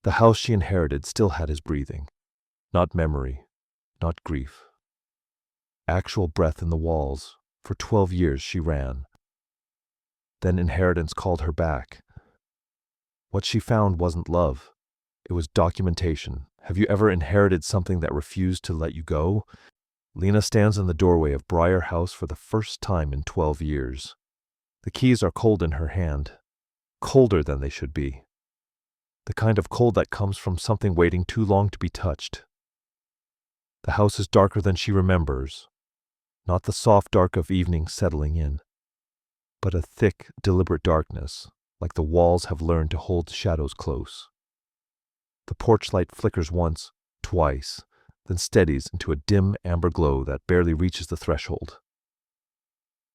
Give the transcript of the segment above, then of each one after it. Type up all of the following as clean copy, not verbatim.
The house she inherited still had his breathing. Not memory, not grief. Actual breath in the walls. For 12 years she ran. Then inheritance called her back. What she found wasn't love. It was documentation. Have you ever inherited something that refused to let you go? Lena stands in the doorway of Briar House for the first time in 12 years. The keys are cold in her hand, colder than they should be. The kind of cold that comes from something waiting too long to be touched. The house is darker than she remembers, not the soft dark of evening settling in, but a thick, deliberate darkness, like the walls have learned to hold shadows close. The porch light flickers once, twice, then steadies into a dim amber glow that barely reaches the threshold.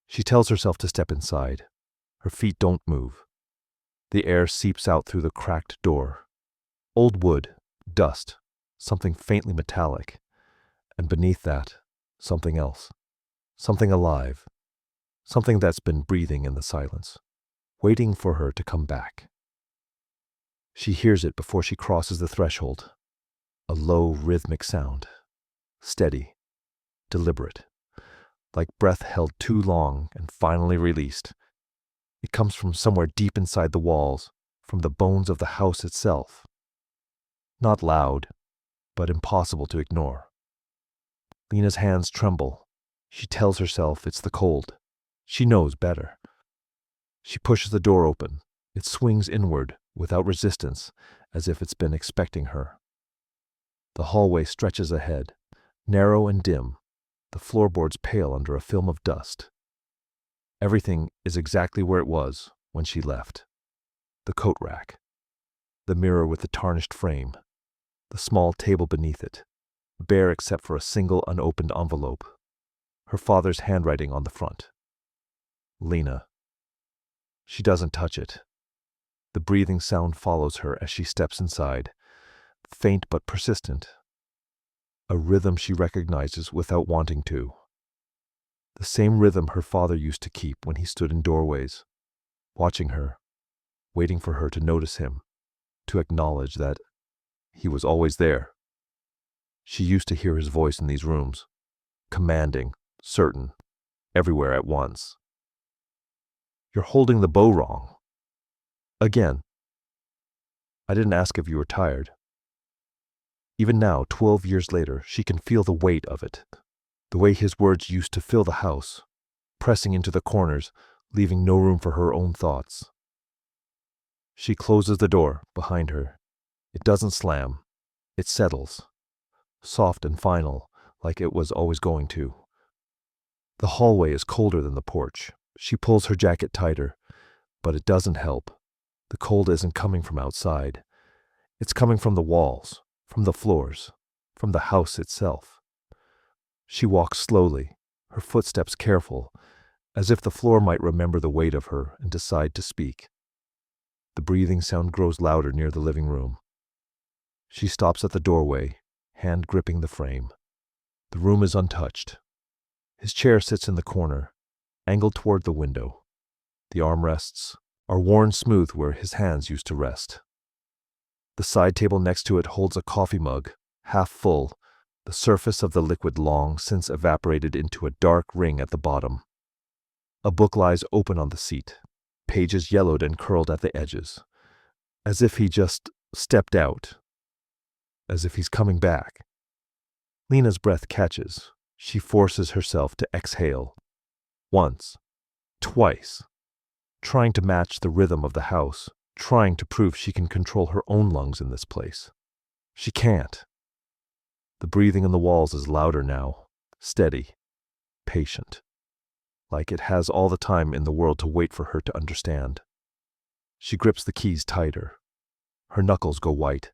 She tells herself to step inside. Her feet don't move. The air seeps out through the cracked door. Old wood, dust, something faintly metallic, and beneath that, something else, something alive, something that's been breathing in the silence, waiting for her to come back. She hears it before she crosses the threshold. A low, rhythmic sound. Steady, deliberate, like breath held too long and finally released. It comes from somewhere deep inside the walls, from the bones of the house itself. Not loud, but impossible to ignore. Lena's hands tremble. She tells herself it's the cold. She knows better. She pushes the door open. It swings inward, without resistance, as if it's been expecting her. The hallway stretches ahead, narrow and dim, the floorboards pale under a film of dust. Everything is exactly where it was when she left. The coat rack, the mirror with the tarnished frame, the small table beneath it, bare except for a single unopened envelope, her father's handwriting on the front. Lena. She doesn't touch it. The breathing sound follows her as she steps inside, faint but persistent. A rhythm she recognizes without wanting to. The same rhythm her father used to keep when he stood in doorways, watching her, waiting for her to notice him, to acknowledge that he was always there. She used to hear his voice in these rooms, commanding, certain, everywhere at once. You're holding the bow wrong. Again. I didn't ask if you were tired. Even now, 12 years later, she can feel the weight of it, the way his words used to fill the house, pressing into the corners, leaving no room for her own thoughts. She closes the door behind her. It doesn't slam. It settles, soft and final, like it was always going to. The hallway is colder than the porch. She pulls her jacket tighter, but it doesn't help. The cold isn't coming from outside. It's coming from the walls, from the floors, from the house itself. She walks slowly, her footsteps careful, as if the floor might remember the weight of her and decide to speak. The breathing sound grows louder near the living room. She stops at the doorway, hand gripping the frame. The room is untouched. His chair sits in the corner, angled toward the window. The armrests are worn smooth where his hands used to rest. The side table next to it holds a coffee mug, half full, the surface of the liquid long since evaporated into a dark ring at the bottom. A book lies open on the seat, pages yellowed and curled at the edges, as if he just stepped out, as if he's coming back. Lena's breath catches. She forces herself to exhale. Once, twice, trying to match the rhythm of the house, trying to prove she can control her own lungs in this place. She can't. The breathing in the walls is louder now, steady, patient, like it has all the time in the world to wait for her to understand. She grips the keys tighter. Her knuckles go white.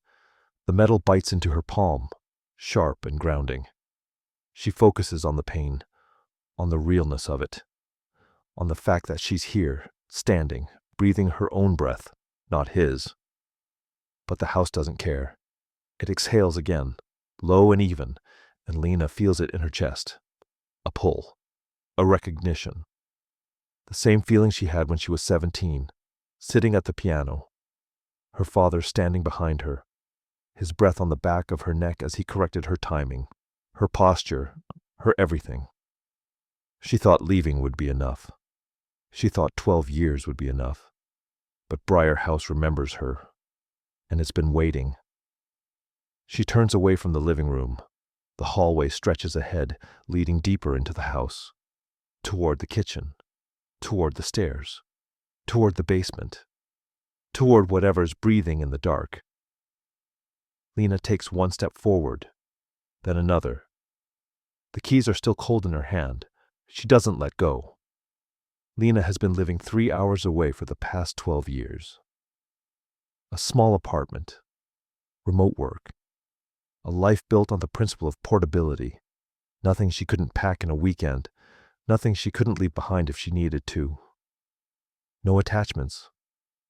The metal bites into her palm, sharp and grounding. She focuses on the pain, on the realness of it, on the fact that she's here, standing, breathing her own breath, not his. But the house doesn't care. It exhales again, low and even, and Lena feels it in her chest. A pull, a recognition. The same feeling she had when she was 17, sitting at the piano, her father standing behind her, his breath on the back of her neck as he corrected her timing, her posture, her everything. She thought leaving would be enough. She thought 12 years would be enough. But Briar House remembers her, and it's been waiting. She turns away from the living room. The hallway stretches ahead, leading deeper into the house, toward the kitchen, toward the stairs, toward the basement, toward whatever's breathing in the dark. Lena takes one step forward, then another. The keys are still cold in her hand. She doesn't let go. Lena has been living 3 hours away for the past 12 years. A small apartment, remote work, a life built on the principle of portability, nothing she couldn't pack in a weekend, nothing she couldn't leave behind if she needed to. No attachments,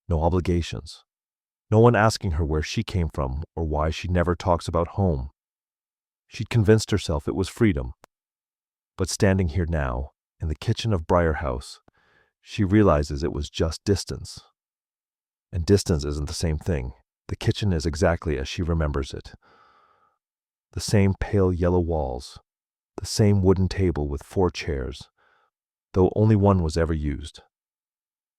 no obligations, no one asking her where she came from or why she never talks about home. She'd convinced herself it was freedom. But standing here now, in the kitchen of Briar House, she realizes it was just distance. And distance isn't the same thing. The kitchen is exactly as she remembers it. The same pale yellow walls, the same wooden table with 4 chairs, though only one was ever used.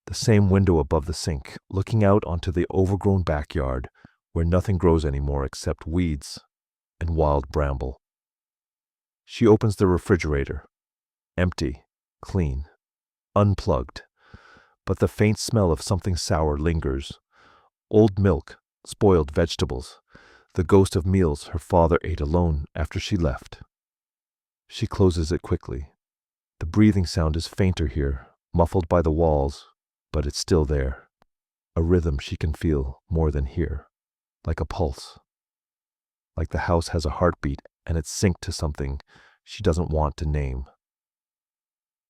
The same window above the sink, looking out onto the overgrown backyard where nothing grows anymore except weeds and wild bramble. She opens the refrigerator. Empty, clean, unplugged, but the faint smell of something sour lingers. Old milk, spoiled vegetables, the ghost of meals her father ate alone after she left. She closes it quickly. The breathing sound is fainter here, muffled by the walls, but it's still there. A rhythm she can feel more than hear, like a pulse. Like the house has a heartbeat and it's synced to something she doesn't want to name.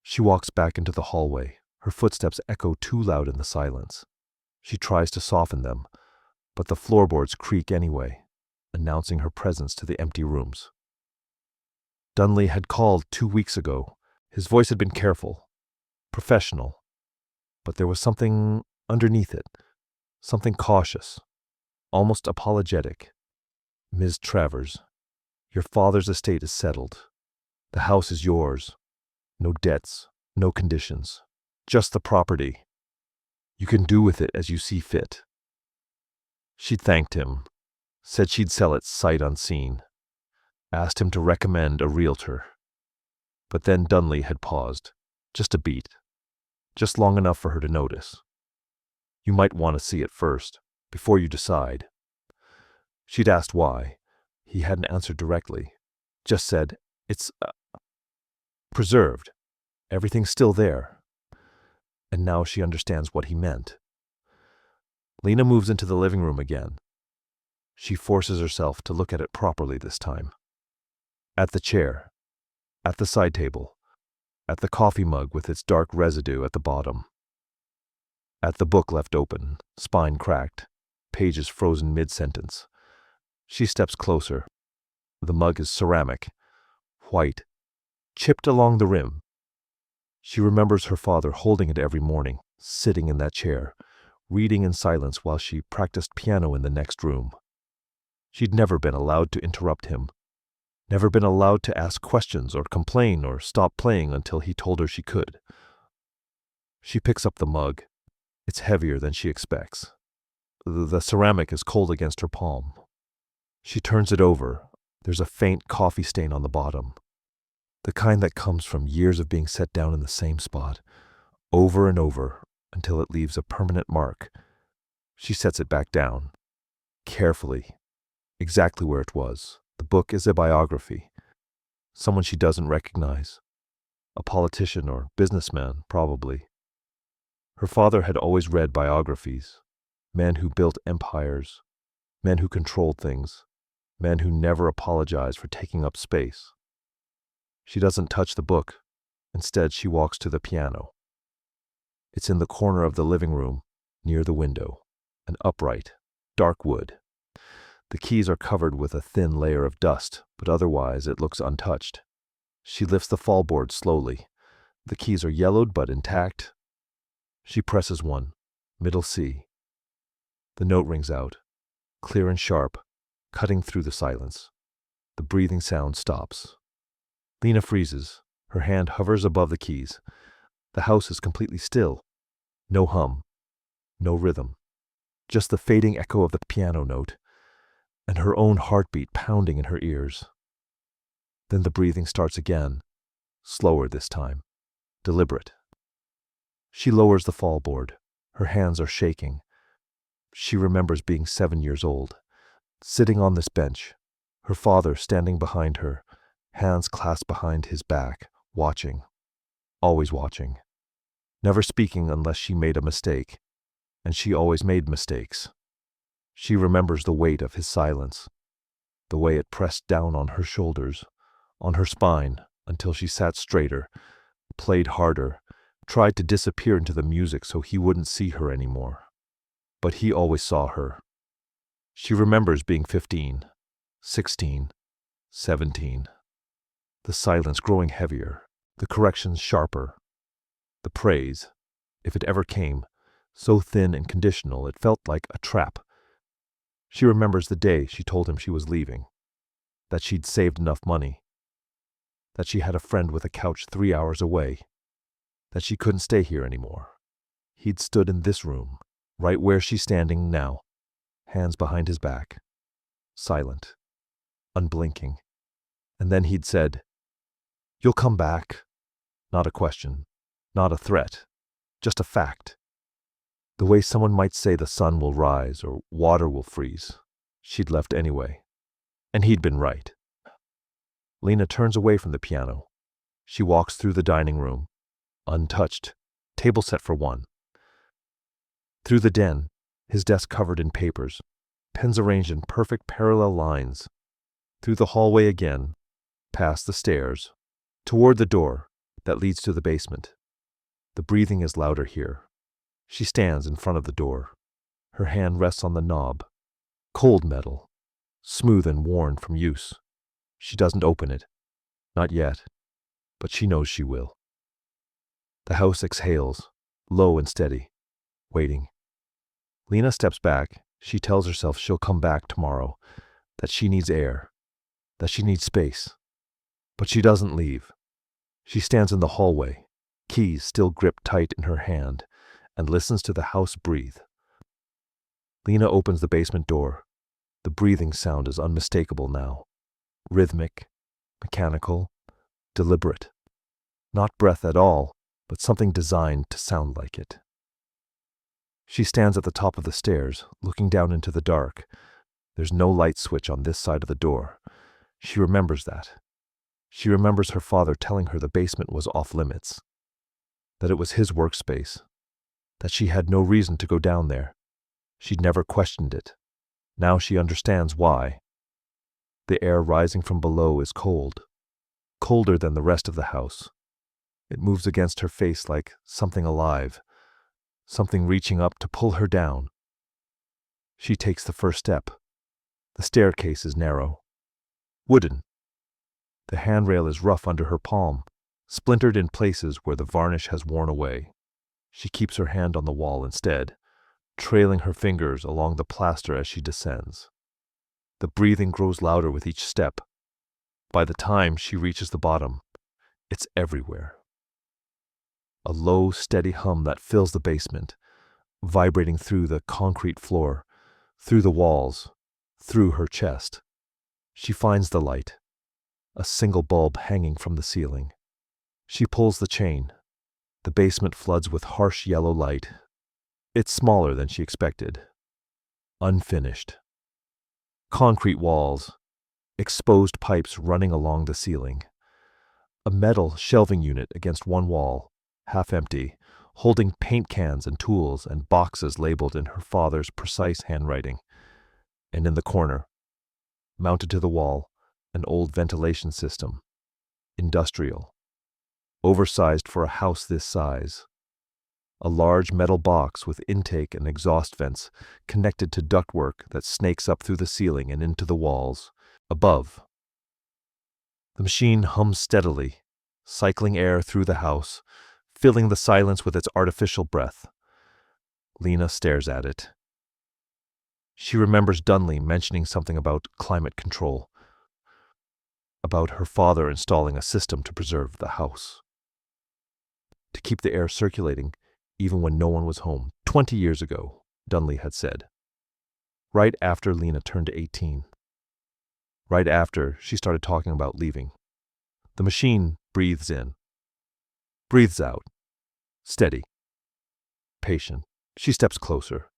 She walks back into the hallway. Her footsteps echo too loud in the silence. She tries to soften them, but the floorboards creak anyway, announcing her presence to the empty rooms. Dunley had called 2 weeks ago. His voice had been careful, professional, but there was something underneath it, something cautious, almost apologetic. Ms. Travers, your father's estate is settled. The house is yours. No debts, no conditions, just the property. You can do with it as you see fit. She thanked him, said she'd sell it sight unseen, asked him to recommend a realtor. But then Dunley had paused, just a beat, just long enough for her to notice. You might want to see it first, before you decide. She'd asked why. He hadn't answered directly, just said, it's preserved. Everything's still there. And now she understands what he meant. Lena moves into the living room again. She forces herself to look at it properly this time. At the chair, at the side table, at the coffee mug with its dark residue at the bottom, at the book left open, spine cracked, pages frozen mid-sentence. She steps closer. The mug is ceramic, white, chipped along the rim. She remembers her father holding it every morning, sitting in that chair, reading in silence while she practiced piano in the next room. She'd never been allowed to interrupt him, never been allowed to ask questions or complain or stop playing until he told her she could. She picks up the mug. It's heavier than she expects. The ceramic is cold against her palm. She turns it over. There's a faint coffee stain on the bottom, the kind that comes from years of being set down in the same spot, over and over, until it leaves a permanent mark. She sets it back down, carefully, exactly where it was. The book is a biography, someone she doesn't recognize, a politician or businessman, probably. Her father had always read biographies, men who built empires, men who controlled things, men who never apologized for taking up space. She doesn't touch the book. Instead, she walks to the piano. It's in the corner of the living room, near the window, an upright, dark wood. The keys are covered with a thin layer of dust, but otherwise it looks untouched. She lifts the fallboard slowly. The keys are yellowed but intact. She presses one, middle C. The note rings out, clear and sharp, cutting through the silence. The breathing sound stops. Lena freezes. Her hand hovers above the keys. The house is completely still. No hum. No rhythm. Just the fading echo of the piano note, and her own heartbeat pounding in her ears. Then the breathing starts again, slower this time, deliberate. She lowers the fallboard. Her hands are shaking. She remembers being 7 years old, sitting on this bench, her father standing behind her, hands clasped behind his back, watching, always watching, never speaking unless she made a mistake, and she always made mistakes. She remembers the weight of his silence, the way it pressed down on her shoulders, on her spine, until she sat straighter, played harder, tried to disappear into the music so he wouldn't see her anymore. But he always saw her. She remembers being 15, 16, 17. The silence growing heavier, the corrections sharper, the praise, if it ever came, so thin and conditional it felt like a trap. She remembers the day she told him she was leaving, that she'd saved enough money, that she had a friend with a couch 3 hours away, that she couldn't stay here anymore. He'd stood in this room, right where she's standing now, hands behind his back, silent, unblinking. And then he'd said, "You'll come back." Not a question, not a threat, just a fact. The way someone might say the sun will rise or water will freeze. She'd left anyway. And he'd been right. Lena turns away from the piano. She walks through the dining room, untouched, table set for one. Through the den, his desk covered in papers, pens arranged in perfect parallel lines. Through the hallway again, past the stairs, toward the door that leads to the basement. The breathing is louder here. She stands in front of the door. Her hand rests on the knob. Cold metal, smooth and worn from use. She doesn't open it. Not yet. But she knows she will. The house exhales, low and steady, waiting. Lena steps back. She tells herself she'll come back tomorrow, that she needs air, that she needs space. But she doesn't leave. She stands in the hallway, keys still gripped tight in her hand, and listens to the house breathe. Lena opens the basement door. The breathing sound is unmistakable now. Rhythmic, mechanical, deliberate. Not breath at all, but something designed to sound like it. She stands at the top of the stairs, looking down into the dark. There's no light switch on this side of the door. She remembers that. She remembers her father telling her the basement was off limits, that it was his workspace, that she had no reason to go down there. She'd never questioned it. Now she understands why. The air rising from below is cold, colder than the rest of the house. It moves against her face like something alive, something reaching up to pull her down. She takes the first step. The staircase is narrow, wooden. The handrail is rough under her palm, splintered in places where the varnish has worn away. She keeps her hand on the wall instead, trailing her fingers along the plaster as she descends. The breathing grows louder with each step. By the time she reaches the bottom, it's everywhere. A low, steady hum that fills the basement, vibrating through the concrete floor, through the walls, through her chest. She finds the light, a single bulb hanging from the ceiling. She pulls the chain. The basement floods with harsh yellow light. It's smaller than she expected. Unfinished. Concrete walls, exposed pipes running along the ceiling. A metal shelving unit against one wall, half empty, holding paint cans and tools and boxes labeled in her father's precise handwriting. And in the corner, mounted to the wall, an old ventilation system. Industrial. Oversized for a house this size. A large metal box with intake and exhaust vents connected to ductwork that snakes up through the ceiling and into the walls. Above. The machine hums steadily, cycling air through the house, filling the silence with its artificial breath. Lena stares at it. She remembers Dunley mentioning something about climate control, about her father installing a system to preserve the house, to keep the air circulating even when no one was home. 20 years ago, Dunley had said. Right after Lena turned 18. Right after she started talking about leaving. The machine breathes in, breathes out, steady, patient. She steps closer.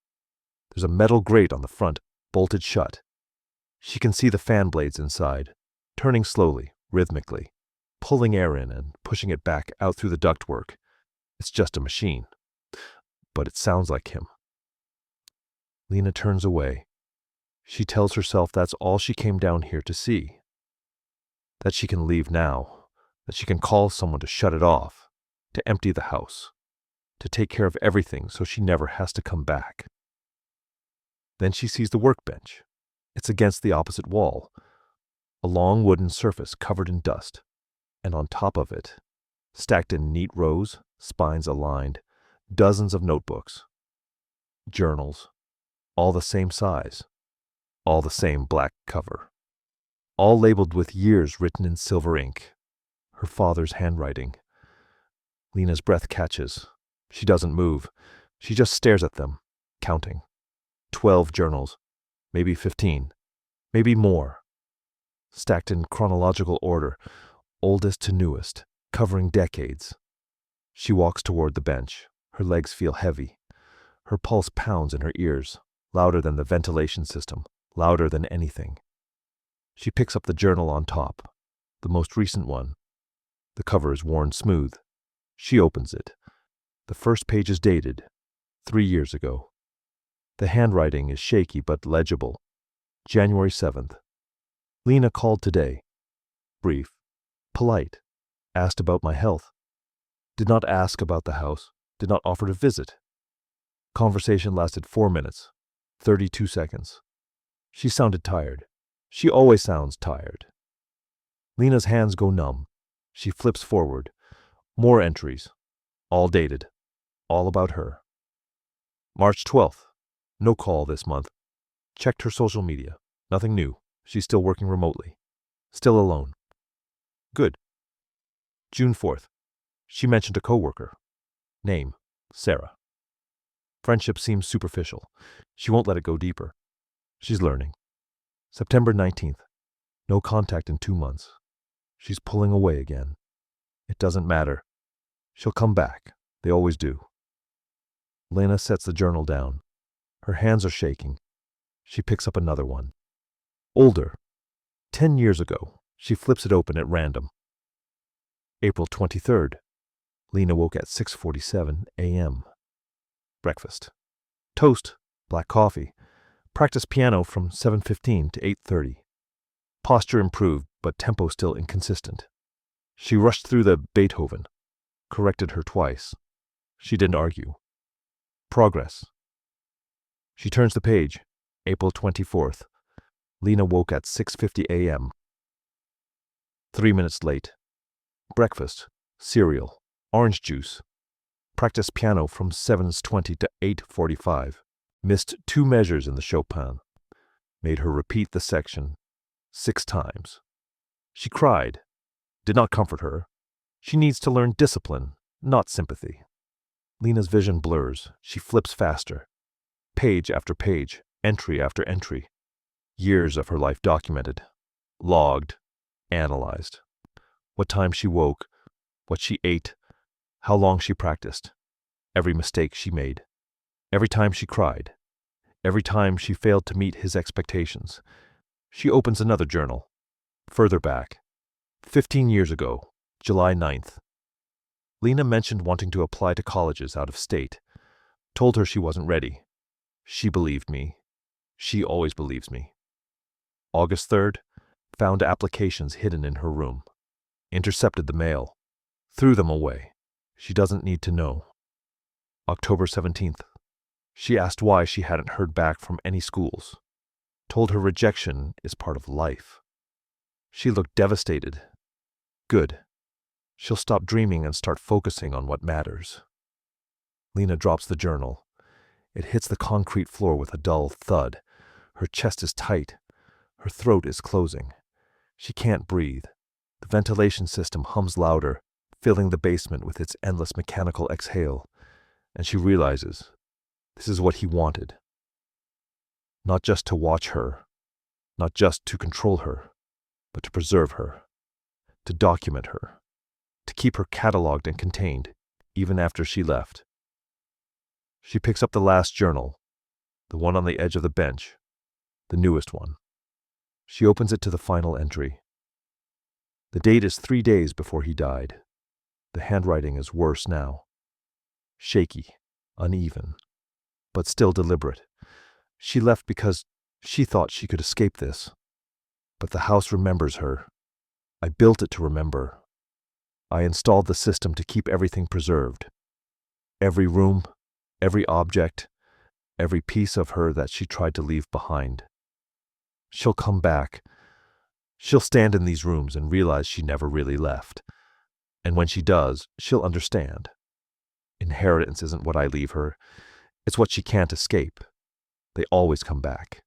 There's a metal grate on the front, bolted shut. She can see the fan blades inside, turning slowly, rhythmically, pulling air in and pushing it back out through the ductwork. It's just a machine, but it sounds like him. Lena turns away. She tells herself that's all she came down here to see. That she can leave now, that she can call someone to shut it off, to empty the house, to take care of everything so she never has to come back. Then she sees the workbench. It's against the opposite wall, a long wooden surface covered in dust, and on top of it, stacked in neat rows, spines aligned, dozens of notebooks, journals, all the same size, all the same black cover, all labeled with years written in silver ink, her father's handwriting. Lena's breath catches. She doesn't move. She just stares at them, counting. 12 journals, maybe 15, maybe more, stacked in chronological order, oldest to newest, covering decades. She walks toward the bench. Her legs feel heavy. Her pulse pounds in her ears, louder than the ventilation system, louder than anything. She picks up the journal on top, the most recent one. The cover is worn smooth. She opens it. The first page is dated, 3 years ago. The handwriting is shaky but legible. January 7th. Lena called today. Brief. Polite. Asked about my health. Did not ask about the house. Did not offer to visit. Conversation lasted 4 minutes, 32 seconds. She sounded tired. She always sounds tired. Lena's hands go numb. She flips forward. More entries. All dated. All about her. March 12th. No call this month. Checked her social media. Nothing new. She's still working remotely. Still alone. Good. June 4th. She mentioned a coworker. Name, Sarah. Friendship seems superficial. She won't let it go deeper. She's learning. September 19th. No contact in 2 months. She's pulling away again. It doesn't matter. She'll come back. They always do. Lena sets the journal down. Her hands are shaking. She picks up another one. Older. 10 years ago. She flips it open at random. April 23rd. Lena woke at 6:47 a.m. Breakfast. Toast, black coffee. Practiced piano from 7:15 to 8:30. Posture improved, but tempo still inconsistent. She rushed through the Beethoven. Corrected her twice. She didn't argue. Progress. She turns the page. April 24th. Lena woke at 6:50 a.m. 3 minutes late. Breakfast. Cereal. Orange juice. Practiced piano from 7:20 to 8:45. Missed 2 measures in the Chopin. Made her repeat the section 6 times. She cried. Did not comfort her. She needs to learn discipline, not sympathy. Lena's vision blurs. She flips faster. Page after page, entry after entry. Years of her life documented, logged, analyzed. What time she woke, what she ate, how long she practiced, every mistake she made, every time she cried, every time she failed to meet his expectations. She opens another journal, further back, 15 years ago, July 9th. Lena mentioned wanting to apply to colleges out of state. Told her she wasn't ready. She believed me. She always believes me. August 3rd, found applications hidden in her room. Intercepted the mail. Threw them away. She doesn't need to know. October 17th. She asked why she hadn't heard back from any schools. Told her rejection is part of life. She looked devastated. Good. She'll stop dreaming and start focusing on what matters. Lena drops the journal. It hits the concrete floor with a dull thud. Her chest is tight. Her throat is closing. She can't breathe. The ventilation system hums louder, filling the basement with its endless mechanical exhale, and she realizes this is what he wanted. Not just to watch her, not just to control her, but to preserve her, to document her, to keep her cataloged and contained, even after she left. She picks up the last journal, the one on the edge of the bench, the newest one. She opens it to the final entry. The date is 3 days before he died. The handwriting is worse now. Shaky, uneven, but still deliberate. She left because she thought she could escape this. But the house remembers her. I built it to remember. I installed the system to keep everything preserved. Every room, every object, every piece of her that she tried to leave behind. She'll come back. She'll stand in these rooms and realize she never really left. And when she does, she'll understand. Inheritance isn't what I leave her. It's what she can't escape. They always come back.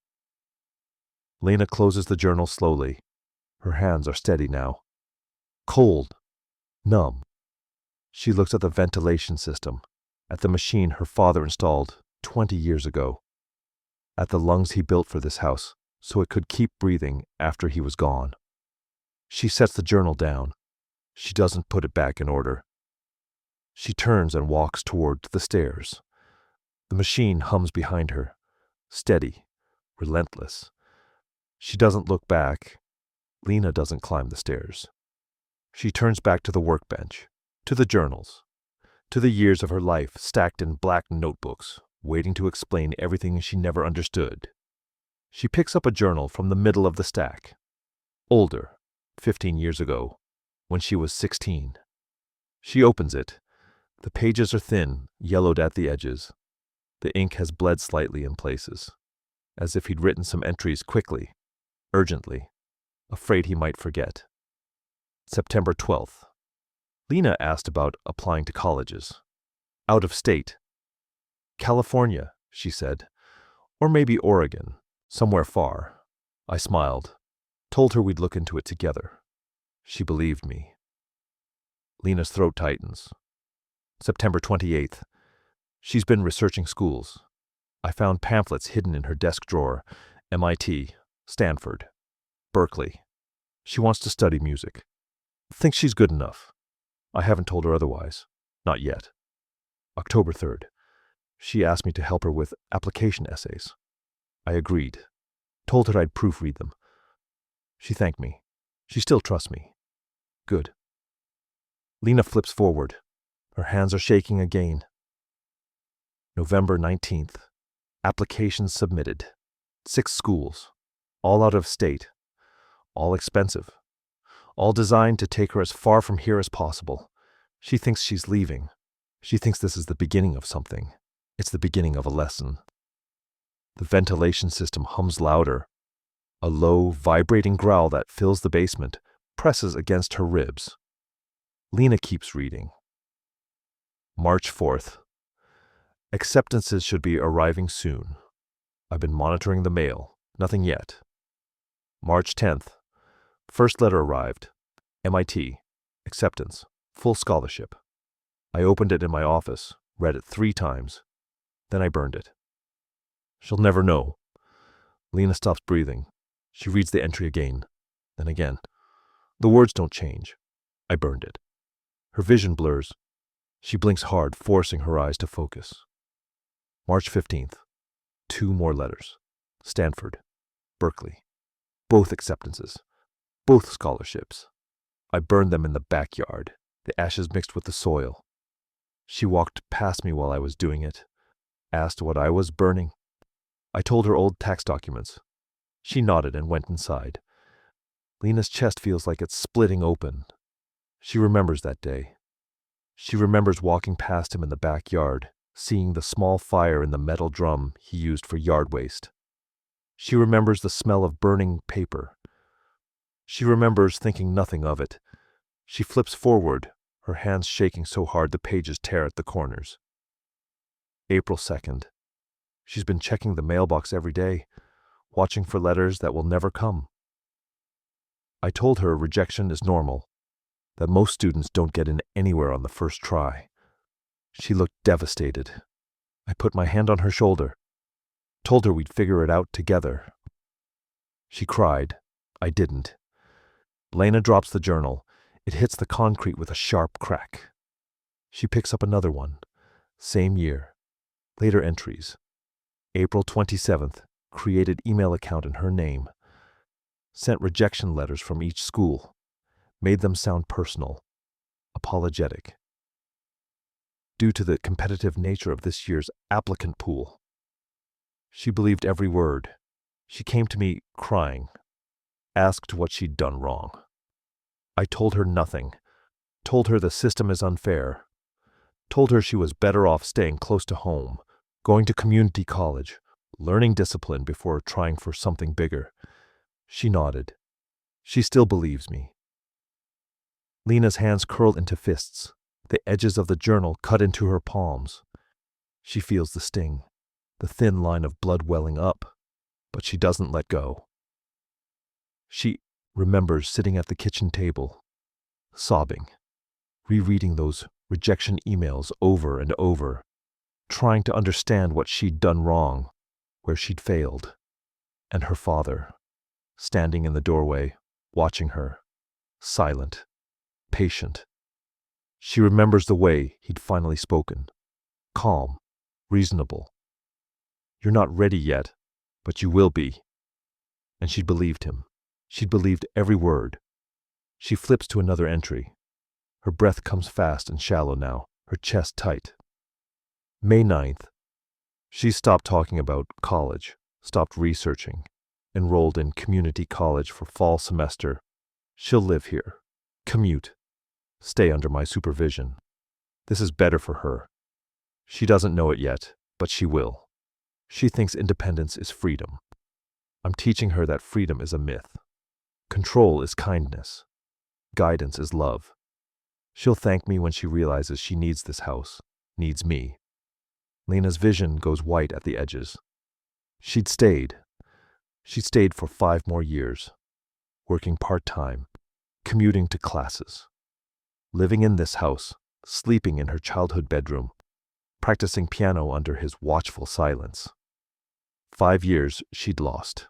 Lena closes the journal slowly. Her hands are steady now. Cold. Numb. She looks at the ventilation system, at the machine her father installed 20 years ago, at the lungs he built for this house so it could keep breathing after he was gone. She sets the journal down. She doesn't put it back in order. She turns and walks toward the stairs. The machine hums behind her, steady, relentless. She doesn't look back. Lena doesn't climb the stairs. She turns back to the workbench, to the journals, to the years of her life stacked in black notebooks, waiting to explain everything she never understood. She picks up a journal from the middle of the stack. Older, 15 years ago, when she was 16. She opens it. The pages are thin, yellowed at the edges. The ink has bled slightly in places, as if he'd written some entries quickly, urgently, afraid he might forget. September 12th. Lena asked about applying to colleges. Out of state. California, she said, or maybe Oregon, somewhere far. I smiled, told her we'd look into it together. She believed me. Lena's throat tightens. September 28th. She's been researching schools. I found pamphlets hidden in her desk drawer. MIT, Stanford, Berkeley. She wants to study music. Thinks she's good enough. I haven't told her otherwise. Not yet. October 3rd. She asked me to help her with application essays. I agreed. Told her I'd proofread them. She thanked me. She still trusts me. Good. Lena flips forward. Her hands are shaking again. November 19th. Applications submitted. 6 schools. All out of state. All expensive. All designed to take her as far from here as possible. She thinks she's leaving. She thinks this is the beginning of something. It's the beginning of a lesson. The ventilation system hums louder. A low, vibrating growl that fills the basement presses against her ribs. Lena keeps reading. March 4th. Acceptances should be arriving soon. I've been monitoring the mail. Nothing yet. March 10th. First letter arrived. MIT. Acceptance. Full scholarship. I opened it in my office, read it 3 times. Then I burned it. She'll never know. Lena stops breathing. She reads the entry again, then again. The words don't change. I burned it. Her vision blurs. She blinks hard, forcing her eyes to focus. March 15th. 2 more letters. Stanford. Berkeley. Both acceptances. Both scholarships. I burned them in the backyard, the ashes mixed with the soil. She walked past me while I was doing it, asked what I was burning. I told her old tax documents. She nodded and went inside. Lena's chest feels like it's splitting open. She remembers that day. She remembers walking past him in the backyard, seeing the small fire in the metal drum he used for yard waste. She remembers the smell of burning paper. She remembers thinking nothing of it. She flips forward, her hands shaking so hard the pages tear at the corners. April 2nd. She's been checking the mailbox every day. watching for letters that will never come. I told her rejection is normal, that most students don't get in anywhere on the first try. She looked devastated. I put my hand on her shoulder, told her we'd figure it out together. She cried. I didn't. Lena drops the journal. It hits the concrete with a sharp crack. She picks up another one. Same year. Later entries. April 27th. Created email account in her name. Sent rejection letters from each school. Made them sound personal. Apologetic. Due to the competitive nature of this year's applicant pool. She believed every word. She came to me crying. Asked what she'd done wrong. I told her nothing. Told her the system is unfair. Told her she was better off staying close to home, going to community college, learning discipline before trying for something bigger. She nodded. She still believes me. Lena's hands curl into fists, the edges of the journal cut into her palms. She feels the sting, the thin line of blood welling up, but she doesn't let go. She remembers sitting at the kitchen table, sobbing, rereading those rejection emails over and over, trying to understand what she'd done wrong, where she'd failed, and her father, standing in the doorway, watching her, silent, patient. She remembers the way he'd finally spoken, calm, reasonable. You're not ready yet, but you will be. And she'd believed him. She'd believed every word. She flips to another entry. Her breath comes fast and shallow now, her chest tight. May 9th. She stopped talking about college, stopped researching, enrolled in community college for fall semester. She'll live here, commute, stay under my supervision. This is better for her. She doesn't know it yet, but she will. She thinks independence is freedom. I'm teaching her that freedom is a myth. Control is kindness. Guidance is love. She'll thank me when she realizes she needs this house, needs me. Lena's vision goes white at the edges. She'd stayed. She'd stayed for 5 more years, working part-time, commuting to classes, living in this house, sleeping in her childhood bedroom, practicing piano under his watchful silence. 5 years she'd lost.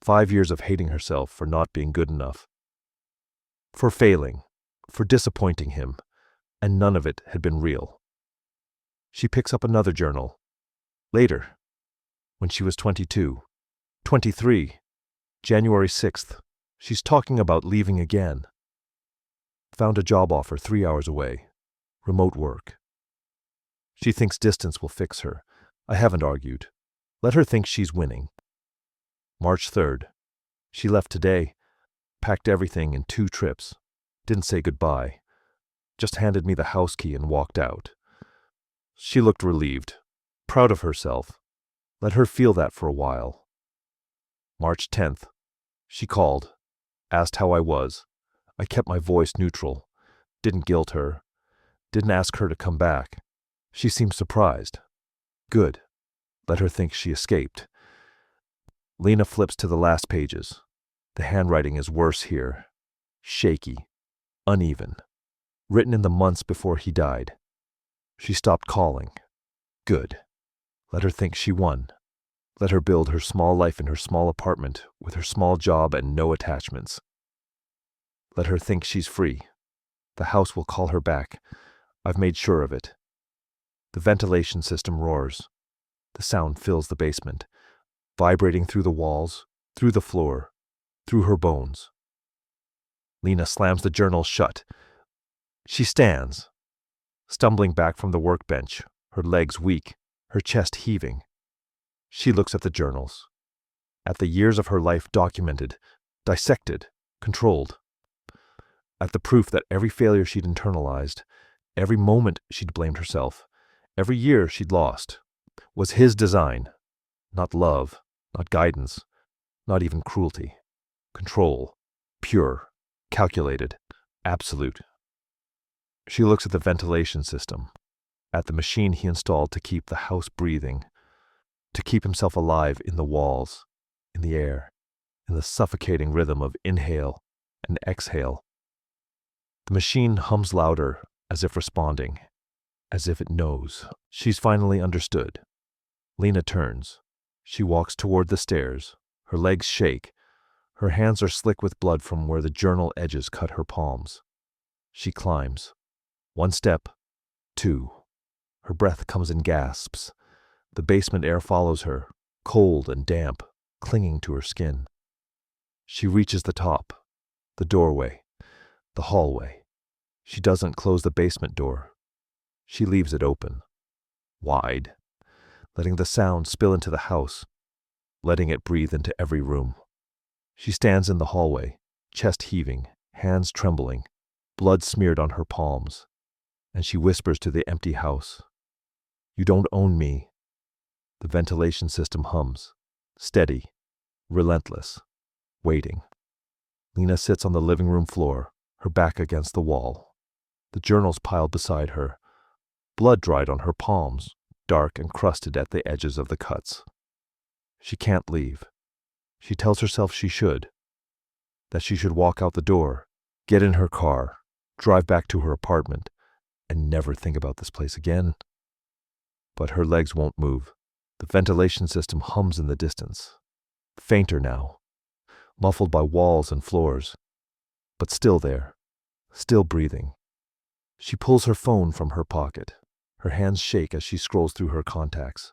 5 years of hating herself for not being good enough, for failing, for disappointing him, and none of it had been real. She picks up another journal. Later, when she was 22, 23, January 6th, she's talking about leaving again. Found a job offer 3 hours away, remote work. She thinks distance will fix her. I haven't argued. Let her think she's winning. March 3rd. She left today, packed everything in 2 trips, didn't say goodbye, just handed me the house key and walked out. She looked relieved, proud of herself. Let her feel that for a while. March 10th. She called, asked how I was. I kept my voice neutral, didn't guilt her, didn't ask her to come back. She seemed surprised. Good. Let her think she escaped. Lena flips to the last pages. The handwriting is worse here. Shaky. Uneven. Written in the months before he died. She stopped calling. Good. Let her think she won. Let her build her small life in her small apartment with her small job and no attachments. Let her think she's free. The house will call her back. I've made sure of it. The ventilation system roars. The sound fills the basement, vibrating through the walls, through the floor, through her bones. Lena slams the journal shut. She stands, stumbling back from the workbench, her legs weak, her chest heaving. She looks at the journals, at the years of her life documented, dissected, controlled, at the proof that every failure she'd internalized, every moment she'd blamed herself, every year she'd lost, was his design, not love, not guidance, not even cruelty. Control, pure, calculated, absolute. She looks at the ventilation system, at the machine he installed to keep the house breathing, to keep himself alive in the walls, in the air, in the suffocating rhythm of inhale and exhale. The machine hums louder, as if responding, as if it knows. She's finally understood. Lena turns. She walks toward the stairs. Her legs shake. Her hands are slick with blood from where the journal edges cut her palms. She climbs. 1 step, 2. Her breath comes in gasps. The basement air follows her, cold and damp, clinging to her skin. She reaches the top, the doorway, the hallway. She doesn't close the basement door. She leaves it open, wide, letting the sound spill into the house, letting it breathe into every room. She stands in the hallway, chest heaving, hands trembling, blood smeared on her palms, and she whispers to the empty house, "You don't own me." The ventilation system hums, steady, relentless, waiting. Lena sits on the living room floor, her back against the wall. The journals piled beside her, blood dried on her palms, dark and crusted at the edges of the cuts. She can't leave. She tells herself she should, that she should walk out the door, get in her car, drive back to her apartment, and never think about this place again. But her legs won't move. The ventilation system hums in the distance, fainter now, muffled by walls and floors, but still there, still breathing. She pulls her phone from her pocket. Her hands shake as she scrolls through her contacts.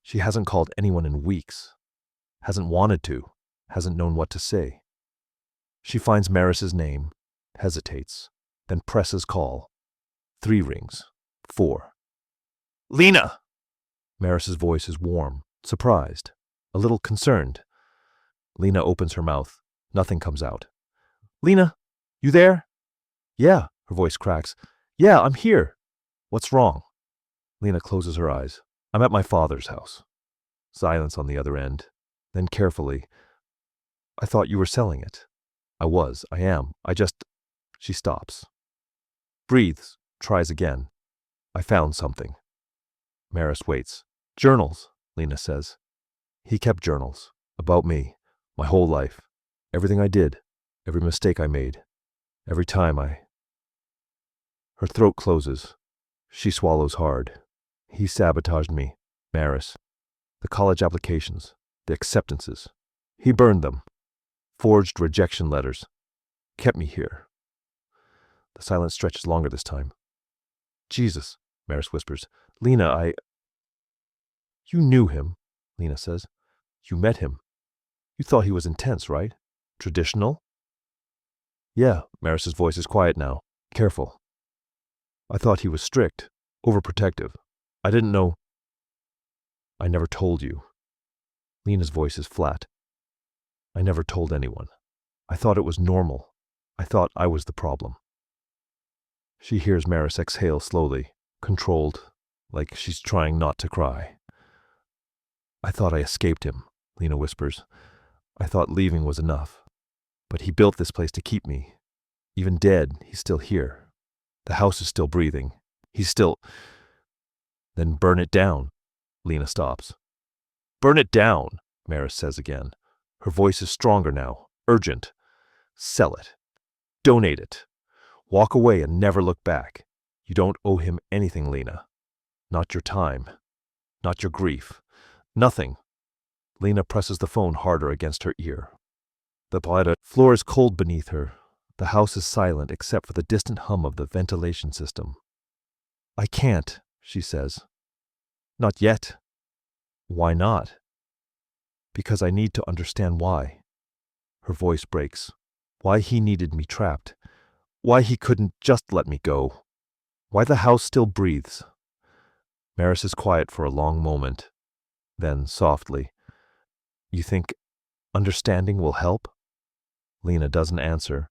She hasn't called anyone in weeks, hasn't wanted to, hasn't known what to say. She finds Maris's name, hesitates, then presses call. 3 rings, 4. "Lena!" Maris's voice is warm, surprised, a little concerned. Lena opens her mouth. Nothing comes out. "Lena, you there?" "Yeah," her voice cracks. "Yeah, I'm here." "What's wrong?" Lena closes her eyes. "I'm at my father's house." Silence on the other end. Then carefully, "I thought you were selling it." "I was. I am. She stops. Breathes. Tries again. "I found something." Maris waits. "Journals," Lena says. "He kept journals. About me. My whole life. Everything I did. Every mistake I made. Every time I—" Her throat closes. She swallows hard. "He sabotaged me, Maris. The college applications. The acceptances. He burned them. Forged rejection letters. Kept me here." The silence stretches longer this time. "Jesus," Maris whispers. "Lena, You knew him," Lena says. "You met him. You thought he was intense, right? Traditional?" "Yeah," Maris's voice is quiet now. Careful. "I thought he was strict, overprotective. I didn't know—" "I never told you." Lena's voice is flat. "I never told anyone. I thought it was normal. I thought I was the problem." She hears Maris exhale slowly, controlled, like she's trying not to cry. "I thought I escaped him," Lena whispers. "I thought leaving was enough. But he built this place to keep me. Even dead, he's still here. The house is still breathing. He's still—" "Then burn it down." Lena stops. "Burn it down," Maris says again. Her voice is stronger now, urgent. "Sell it. Donate it. Walk away and never look back. You don't owe him anything, Lena. Not your time. Not your grief. Nothing." Lena presses the phone harder against her ear. The floor is cold beneath her. The house is silent except for the distant hum of the ventilation system. "I can't," she says. "Not yet." "Why not?" "Because I need to understand why." Her voice breaks. Why he needed me trapped. Why he couldn't just let me go. Why the house still breathes. Maris is quiet for a long moment. Then, softly, "You think understanding will help?" Lena doesn't answer.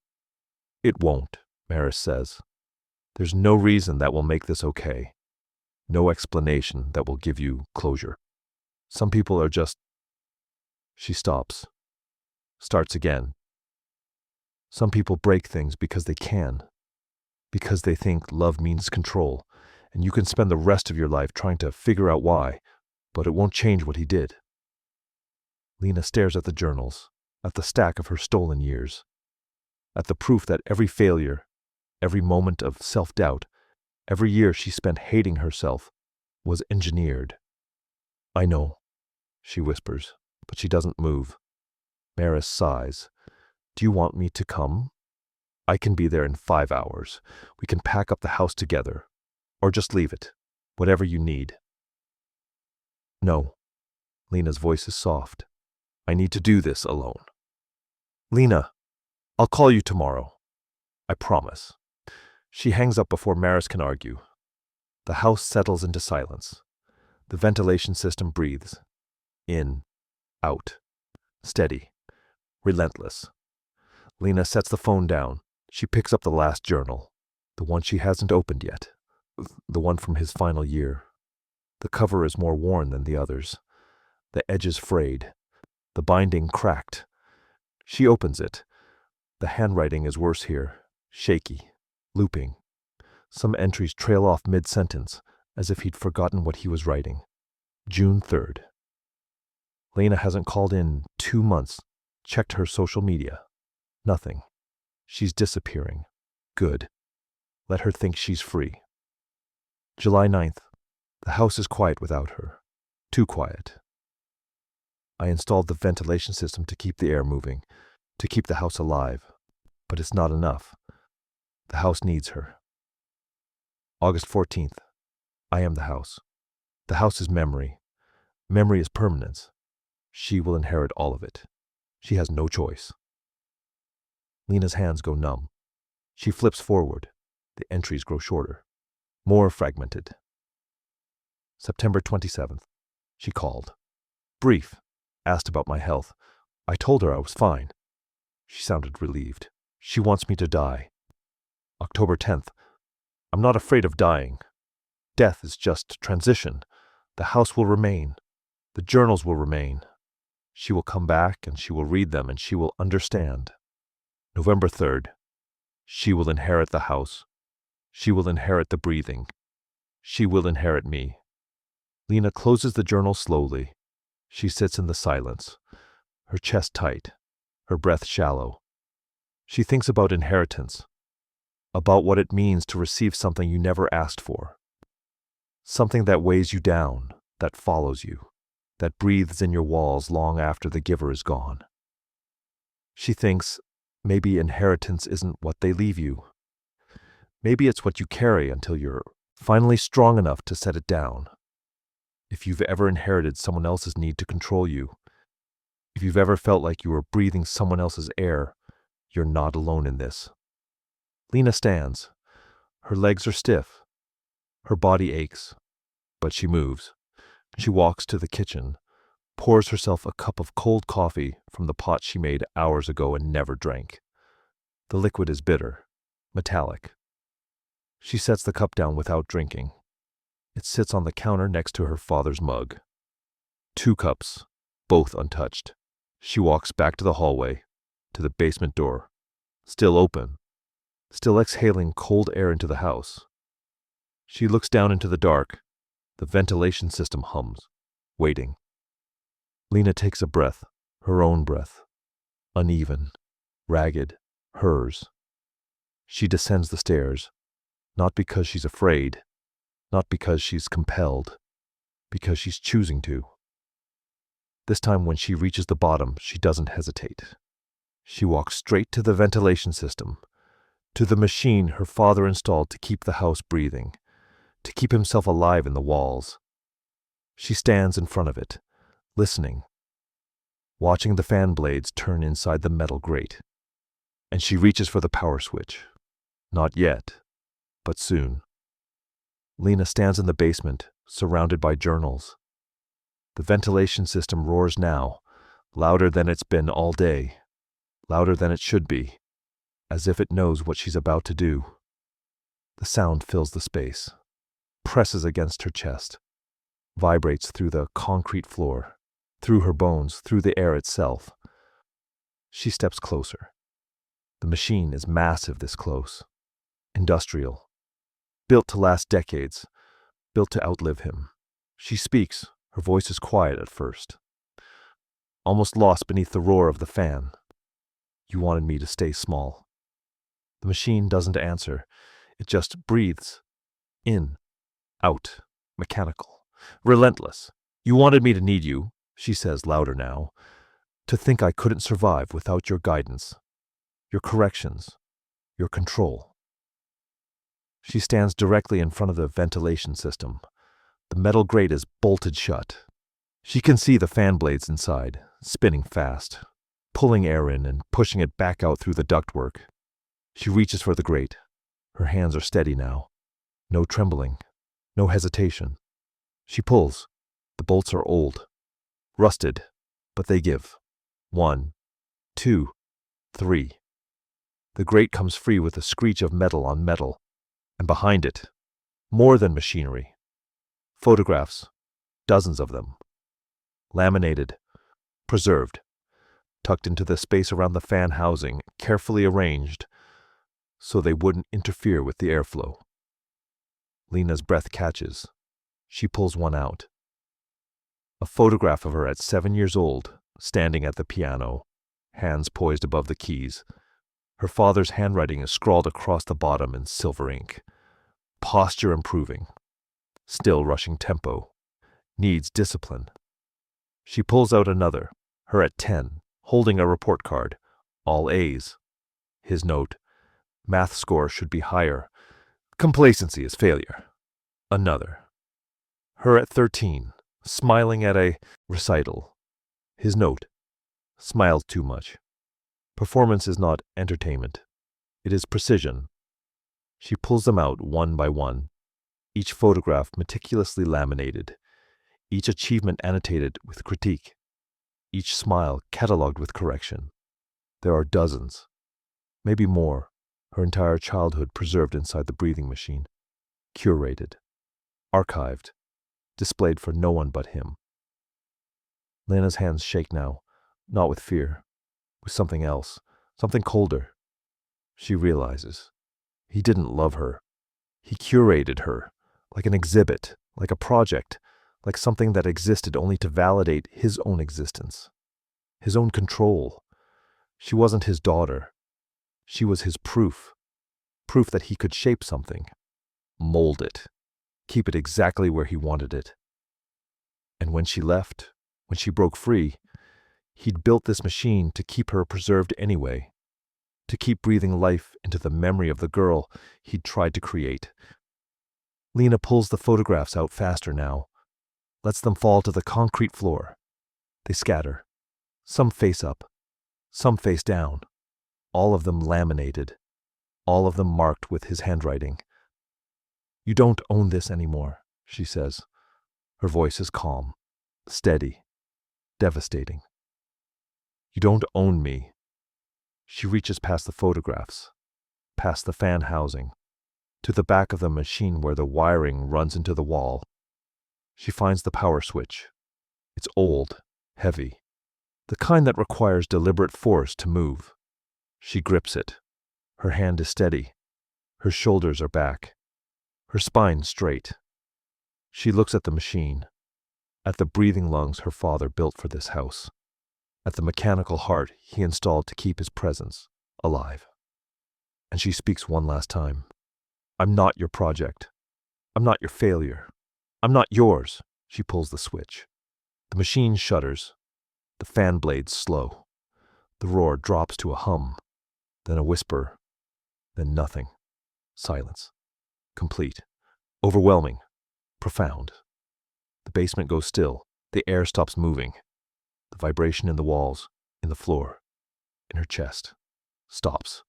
"It won't," Maris says. "There's no reason that will make this okay. No explanation that will give you closure. Some people are just—" She stops. Starts again. "Some people break things because they can. Because they think love means control, and you can spend the rest of your life trying to figure out why, but it won't change what he did." Lena stares at the journals, at the stack of her stolen years, at the proof that every failure, every moment of self-doubt, every year she spent hating herself was engineered. "I know," she whispers, but she doesn't move. Maris sighs. "Do you want me to come? I can be there in 5 hours. We can pack up the house together. Or just leave it. Whatever you need." "No." Lena's voice is soft. "I need to do this alone." "Lena, I'll call you tomorrow. I promise." She hangs up before Maris can argue. The house settles into silence. The ventilation system breathes. In, out. Steady. Relentless. Lena sets the phone down. She picks up the last journal. The one she hasn't opened yet. The one from his final year. The cover is more worn than the others. The edges frayed. The binding cracked. She opens it. The handwriting is worse here. Shaky. Looping. Some entries trail off mid-sentence, as if he'd forgotten what he was writing. June 3rd. Lena hasn't called in 2 months, checked her social media. Nothing. She's disappearing. Good. Let her think she's free. July 9th. The house is quiet without her. Too quiet. I installed the ventilation system to keep the air moving, to keep the house alive. But it's not enough. The house needs her. August 14th. I am the house. The house is memory. Memory is permanence. She will inherit all of it. She has no choice. Lena's hands go numb. She flips forward. The entries grow shorter. More fragmented. September 27th. She called. Brief. Asked about my health. I told her I was fine. She sounded relieved. She wants me to die. October 10th. I'm not afraid of dying. Death is just transition. The house will remain. The journals will remain. She will come back and she will read them and she will understand. November 3rd. She will inherit the house. She will inherit the breathing. She will inherit me. Lena closes the journal slowly. She sits in the silence, her chest tight, her breath shallow. She thinks about inheritance, about what it means to receive something you never asked for, something that weighs you down, that follows you, that breathes in your walls long after the giver is gone. She thinks maybe inheritance isn't what they leave you. Maybe it's what you carry until you're finally strong enough to set it down. If you've ever inherited someone else's need to control you, if you've ever felt like you were breathing someone else's air, you're not alone in this. Lena stands. Her legs are stiff. Her body aches. But she moves. She walks to the kitchen, pours herself a cup of cold coffee from the pot she made hours ago and never drank. The liquid is bitter, metallic. She sets the cup down without drinking. It sits on the counter next to her father's mug. 2 cups, both untouched. She walks back to the hallway, to the basement door, still open, still exhaling cold air into the house. She looks down into the dark. The ventilation system hums, waiting. Lena takes a breath, her own breath, uneven, ragged, hers. She descends the stairs, not because she's afraid, not because she's compelled, because she's choosing to. This time when she reaches the bottom, she doesn't hesitate. She walks straight to the ventilation system, to the machine her father installed to keep the house breathing, to keep himself alive in the walls. She stands in front of it, listening, watching the fan blades turn inside the metal grate. And she reaches for the power switch. Not yet, but soon. Lena stands in the basement, surrounded by journals. The ventilation system roars now, louder than it's been all day, louder than it should be, as if it knows what she's about to do. The sound fills the space, presses against her chest, vibrates through the concrete floor, through her bones, through the air itself. She steps closer. The machine is massive this close, industrial, built to last decades, built to outlive him. She speaks. Her voice is quiet at first. almost lost beneath the roar of the fan. You wanted me to stay small. The machine doesn't answer. It just breathes. In, out, mechanical, relentless. You wanted me to need you, she says louder now, to think I couldn't survive without your guidance, your corrections, your control. She stands directly in front of the ventilation system. The metal grate is bolted shut. She can see the fan blades inside, spinning fast, pulling air in and pushing it back out through the ductwork. She reaches for the grate. Her hands are steady now. No trembling, no hesitation. She pulls. The bolts are old, rusted, but they give. 1, 2, 3. The grate comes free with a screech of metal on metal, and behind it, more than machinery. Photographs, dozens of them. Laminated, preserved, tucked into the space around the fan housing, carefully arranged so they wouldn't interfere with the airflow. Lena's breath catches. She pulls one out. A photograph of her at 7 years old, standing at the piano, hands poised above the keys. Her father's handwriting is scrawled across the bottom in silver ink. Posture improving. Still rushing tempo. Needs discipline. She pulls out another, her at 10, holding a report card. All A's. His note. Math score should be higher. Complacency is failure. Another. Her at 13, smiling at a recital. His note. Smiled too much. Performance is not entertainment. It is precision. She pulls them out one by one, each photograph meticulously laminated, each achievement annotated with critique, each smile catalogued with correction. There are dozens, maybe more, her entire childhood preserved inside the breathing machine, curated, archived, displayed for no one but him. Lena's hands shake now, not with fear, with something else, something colder. She realizes. He didn't love her. He curated her, like an exhibit, like a project, like something that existed only to validate his own existence, his own control. She wasn't his daughter. She was his proof that he could shape something, mold it, keep it exactly where he wanted it. And when she left, when she broke free, he'd built this machine to keep her preserved anyway, to keep breathing life into the memory of the girl he'd tried to create. Lena pulls the photographs out faster now, lets them fall to the concrete floor. They scatter, some face up, some face down, all of them laminated, all of them marked with his handwriting. You don't own this anymore, she says. Her voice is calm, steady, devastating. You don't own me. She reaches past the photographs, past the fan housing, to the back of the machine where the wiring runs into the wall. She finds the power switch. It's old, heavy, the kind that requires deliberate force to move. She grips it. Her hand is steady. Her shoulders are back. Her spine straight. She looks at the machine, at the breathing lungs her father built for this house, at the mechanical heart he installed to keep his presence alive. And she speaks one last time. I'm not your project. I'm not your failure. I'm not yours. She pulls the switch. The machine shudders. The fan blades slow. The roar drops to a hum, then a whisper, then nothing. Silence. Complete. Overwhelming. Profound. The basement goes still. The air stops moving. The vibration in the walls, in the floor, in her chest, stops.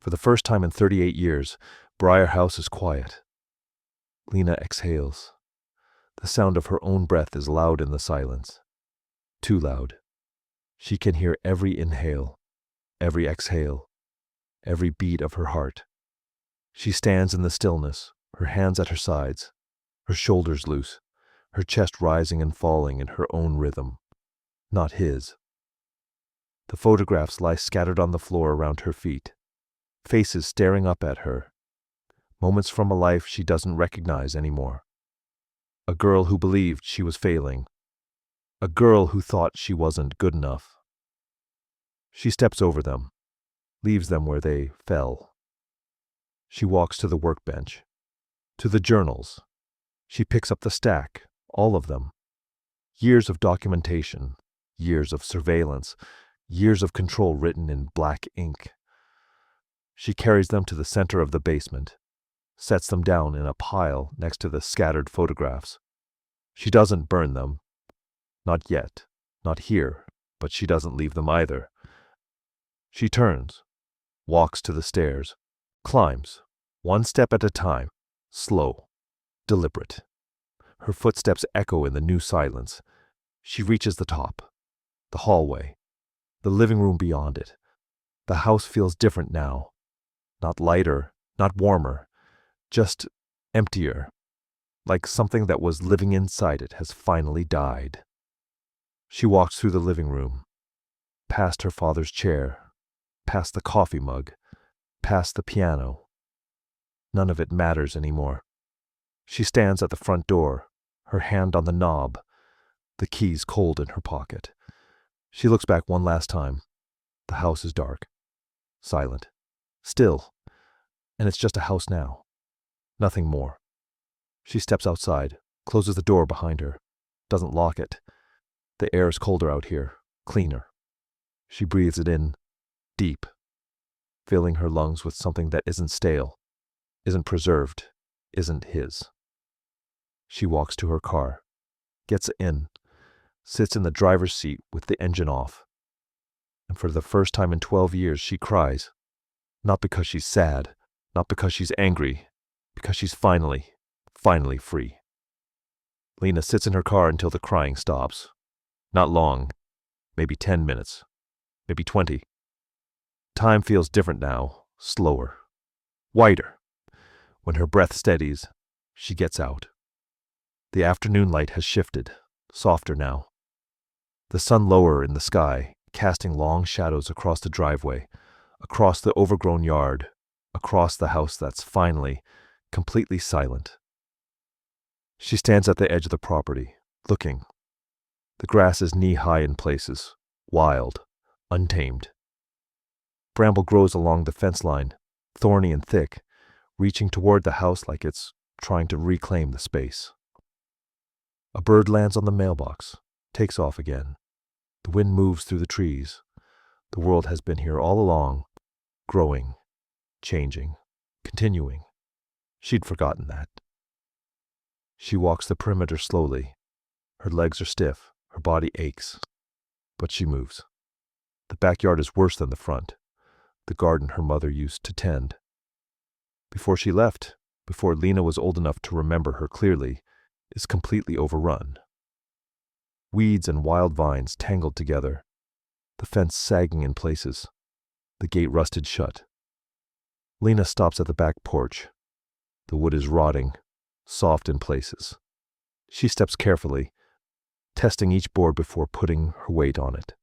For the first time in 38 years, Briar House is quiet. Lena exhales. The sound of her own breath is loud in the silence. Too loud. She can hear every inhale, every exhale, every beat of her heart. She stands in the stillness, her hands at her sides, her shoulders loose, her chest rising and falling in her own rhythm, not his. The photographs lie scattered on the floor around her feet, faces staring up at her, moments from a life she doesn't recognize anymore. A girl who believed she was failing, A girl who thought she wasn't good enough. She steps over them, leaves them where they fell. She walks to the workbench, to the journals. She picks up the stack, all of them. Years of documentation, years of surveillance, years of control written in black ink. She carries them to the center of the basement, sets them down in a pile next to the scattered photographs. She doesn't burn them. Not yet, not here, but she doesn't leave them either. She turns, walks to the stairs, climbs, one step at a time, slow, deliberate. Her footsteps echo in the new silence. She reaches the top, the hallway, the living room beyond it. The house feels different now. Not lighter, not warmer, just emptier, like something that was living inside it has finally died. She walks through the living room, past her father's chair, past the coffee mug, past the piano. None of it matters anymore. She stands at the front door, her hand on the knob, the keys cold in her pocket. She looks back one last time. The house is dark, silent, still, and it's just a house now. Nothing more. She steps outside, closes the door behind her, doesn't lock it. The air is colder out here, cleaner. She breathes it in, deep, filling her lungs with something that isn't stale, isn't preserved, isn't his. She walks to her car, gets in, sits in the driver's seat with the engine off. And for the first time in 12 years, she cries. Not because she's sad, not because she's angry, because she's finally free. Lena sits in her car until the crying stops. Not long, maybe 10 minutes, maybe 20. Time feels different now, slower, wider. When her breath steadies, she gets out. The afternoon light has shifted, softer now. The sun lower in the sky, casting long shadows across the driveway, across the overgrown yard, across the house that's finally, completely silent. She stands at the edge of the property, looking. The grass is knee-high in places, wild, untamed. Bramble grows along the fence line, thorny and thick, reaching toward the house like it's trying to reclaim the space. A bird lands on the mailbox, takes off again. The wind moves through the trees. The world has been here all along, growing, changing, continuing. She'd forgotten that. She walks the perimeter slowly. Her legs are stiff, her body aches, but she moves. The backyard is worse than the front, the garden her mother used to tend. Before she left, before Lena was old enough to remember her clearly, is completely overrun. Weeds and wild vines tangled together, the fence sagging in places, the gate rusted shut. Lena stops at the back porch. The wood is rotting, soft in places. She steps carefully, testing each board before putting her weight on it.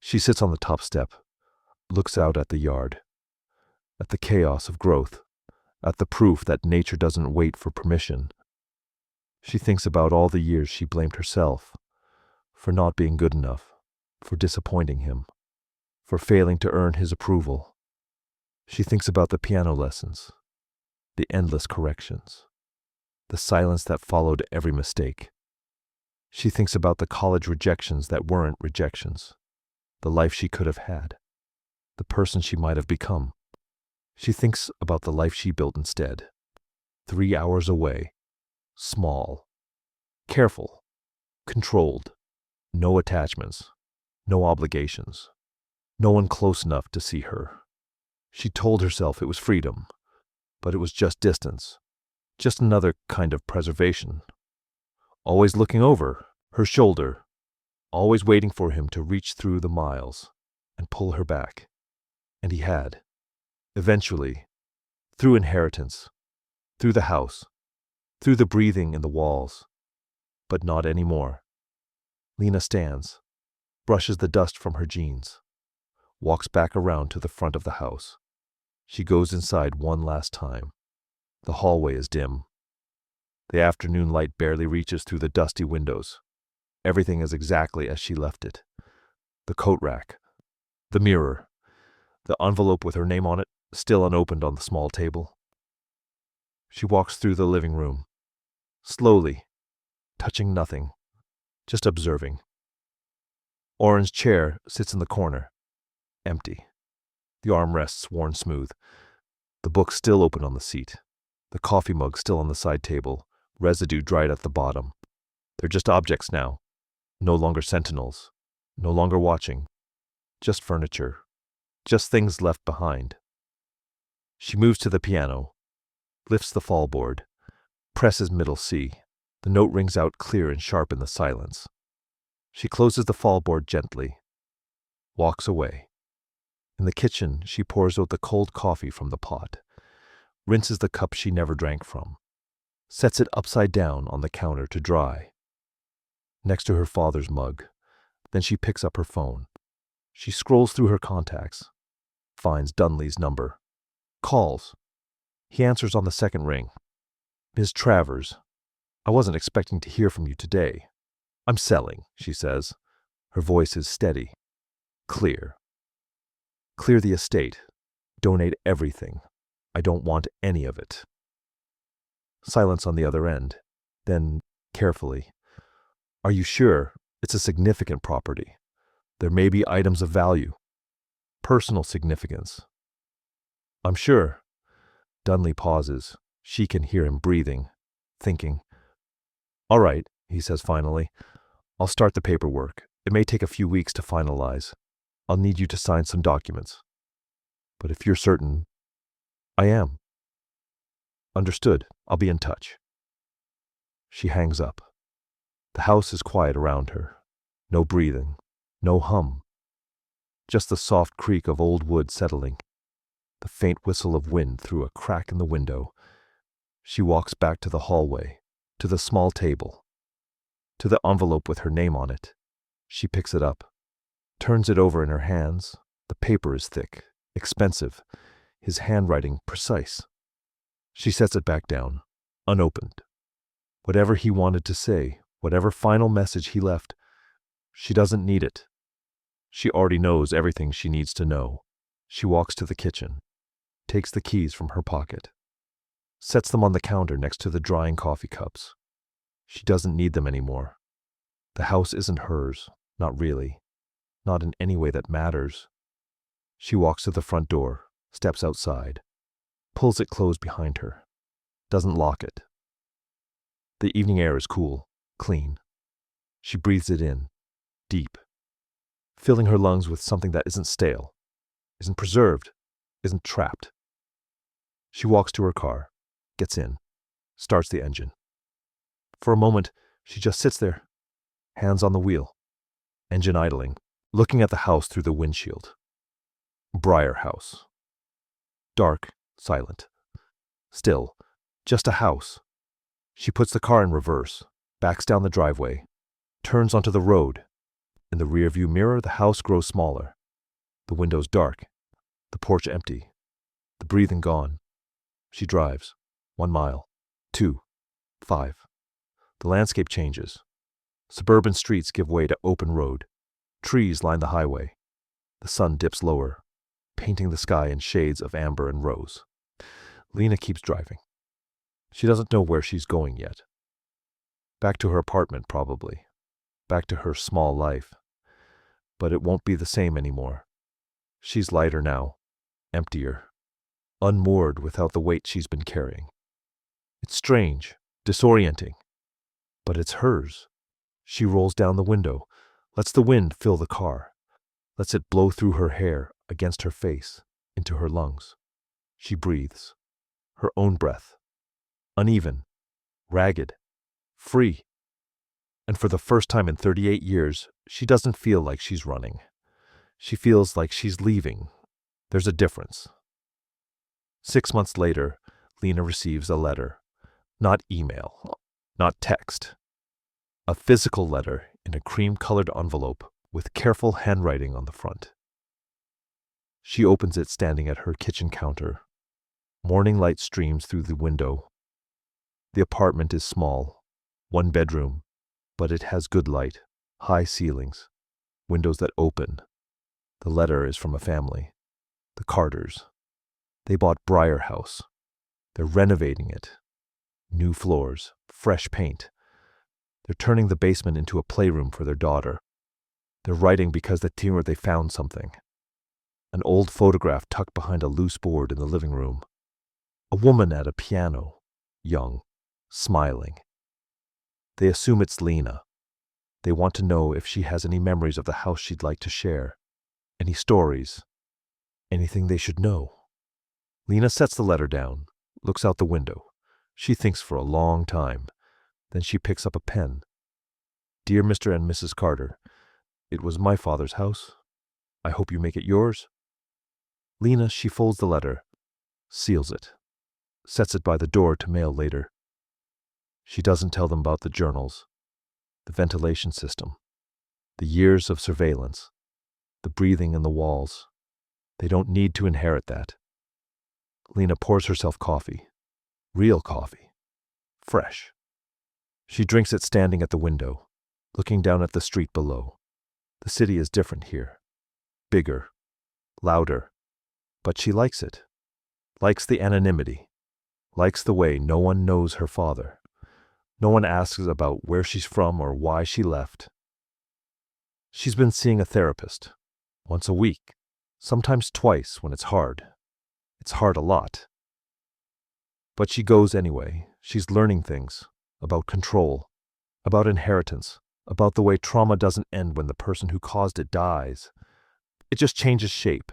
She sits on the top step, looks out at the yard, at the chaos of growth, at the proof that nature doesn't wait for permission. She thinks about all the years she blamed herself for not being good enough, for disappointing him, for failing to earn his approval. She thinks about the piano lessons, the endless corrections, the silence that followed every mistake. She thinks about the college rejections that weren't rejections, the life she could have had, the person she might have become. She thinks about the life she built instead, 3 hours away, small, careful, controlled, no attachments, no obligations, no one close enough to see her. She told herself it was freedom, but it was just distance, just another kind of preservation. Always looking over her shoulder, always waiting for him to reach through the miles and pull her back. And he had. Eventually, through inheritance, through the house, through the breathing in the walls. But not anymore. Lena stands, brushes the dust from her jeans, walks back around to the front of the house. She goes inside one last time. The hallway is dim. The afternoon light barely reaches through the dusty windows. Everything is exactly as she left it. The coat rack, the mirror, the envelope with her name on it, still unopened on the small table. She walks through the living room, slowly, touching nothing, just observing. Oren's chair sits in the corner, empty. The armrests worn smooth. The book still open on the seat. The coffee mug still on the side table, residue dried at the bottom. They're just objects now, no longer sentinels, no longer watching. Just furniture, just things left behind. She moves to the piano, lifts the fall board, presses middle C. The note rings out clear and sharp in the silence. She closes the fall board gently, walks away. In the kitchen, she pours out the cold coffee from the pot, rinses the cup she never drank from, sets it upside down on the counter to dry, next to her father's mug. Then she picks up her phone. She scrolls through her contacts, finds Dunley's number, calls. He answers on the second ring. "Ms. Travers, I wasn't expecting to hear from you today. I'm selling," she says. Her voice is steady, clear. "Clear the estate. Donate everything. I don't want any of it." Silence on the other end. Then, carefully, "Are you sure? It's a significant property. There may be items of value. Personal significance." "I'm sure." Dunley pauses. She can hear him breathing, thinking. "All right," he says finally. "I'll start the paperwork. It may take a few weeks to finalize. I'll need you to sign some documents. But if you're certain..." "I am." "Understood. I'll be in touch." She hangs up. The house is quiet around her. No breathing, no hum. Just the soft creak of old wood settling, the faint whistle of wind through a crack in the window. She walks back to the hallway, to the small table, to the envelope with her name on it. She picks it up, turns it over in her hands. The paper is thick, expensive, his handwriting precise. She sets it back down, unopened. Whatever he wanted to say, whatever final message he left, she doesn't need it. She already knows everything she needs to know. She walks to the kitchen, takes the keys from her pocket, sets them on the counter next to the drying coffee cups. She doesn't need them anymore. The house isn't hers, not really, not in any way that matters. She walks to the front door, steps outside, pulls it closed behind her, doesn't lock it. The evening air is cool, clean. She breathes it in, deep, filling her lungs with something that isn't stale, isn't preserved, isn't trapped. She walks to her car, gets in, starts the engine. For a moment, she just sits there, hands on the wheel, engine idling, looking at the house through the windshield. Briar House. Dark, silent. Still, just a house. She puts the car in reverse, backs down the driveway, turns onto the road. In the rearview mirror, the house grows smaller. The windows dark, the porch empty, the breathing gone. She drives. 1 mile, 2, 5. The landscape changes. Suburban streets give way to open road. Trees line the highway. The sun dips lower, painting the sky in shades of amber and rose. Lena keeps driving. She doesn't know where she's going yet. Back to her apartment, probably. Back to her small life. But it won't be the same anymore. She's lighter now, emptier, unmoored without the weight she's been carrying. It's strange, disorienting, but it's hers. She rolls down the window, lets the wind fill the car, lets it blow through her hair, against her face, into her lungs. She breathes, her own breath, uneven, ragged, free. And for the first time in 38 years, she doesn't feel like she's running. She feels like she's leaving. There's a difference. 6 months later, Lena receives a letter. Not email, not text. A physical letter in a cream-colored envelope with careful handwriting on the front. She opens it standing at her kitchen counter. Morning light streams through the window. The apartment is small, 1 bedroom, but it has good light. High ceilings, windows that open. The letter is from a family. The Carters. They bought Briar House. They're renovating it. New floors, fresh paint. They're turning the basement into a playroom for their daughter. They're writing because they found something. An old photograph tucked behind a loose board in the living room. A woman at a piano, young, smiling. They assume it's Lena. They want to know if she has any memories of the house she'd like to share. Any stories. Anything they should know. Lena sets the letter down, looks out the window. She thinks for a long time. Then she picks up a pen. Dear Mr. and Mrs. Carter, it was my father's house. I hope you make it yours. Lena, she folds the letter, seals it, sets it by the door to mail later. She doesn't tell them about the journals, the ventilation system, the years of surveillance, the breathing in the walls. They don't need to inherit that. Lena pours herself coffee. Real coffee. Fresh. She drinks it standing at the window, looking down at the street below. The city is different here. Bigger. Louder. But she likes it. Likes the anonymity. Likes the way no one knows her father. No one asks about where she's from or why she left. She's been seeing a therapist. Once a week. Sometimes twice when it's hard. It's hard a lot. But she goes anyway. She's learning things. About control. About inheritance. About the way trauma doesn't end when the person who caused it dies. It just changes shape.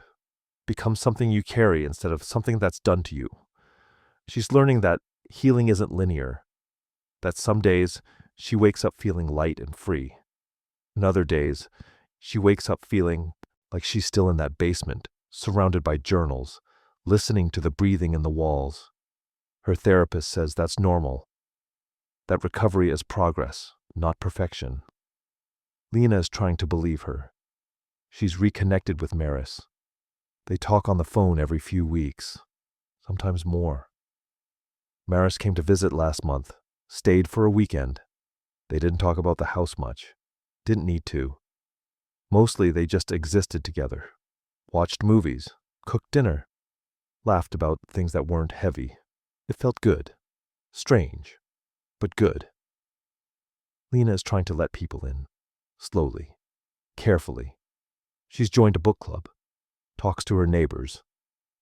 Becomes something you carry instead of something that's done to you. She's learning that healing isn't linear. That some days she wakes up feeling light and free. And other days she wakes up feeling like she's still in that basement, surrounded by journals, listening to the breathing in the walls. Her therapist says that's normal. That recovery is progress, not perfection. Lena is trying to believe her. She's reconnected with Maris. They talk on the phone every few weeks, sometimes more. Maris came to visit last month, stayed for a weekend. They didn't talk about the house much. Didn't need to. Mostly they just existed together. Watched movies, cooked dinner, laughed about things that weren't heavy. It felt good. Strange, but good. Lena is trying to let people in. Slowly. Carefully. She's joined a book club. Talks to her neighbors.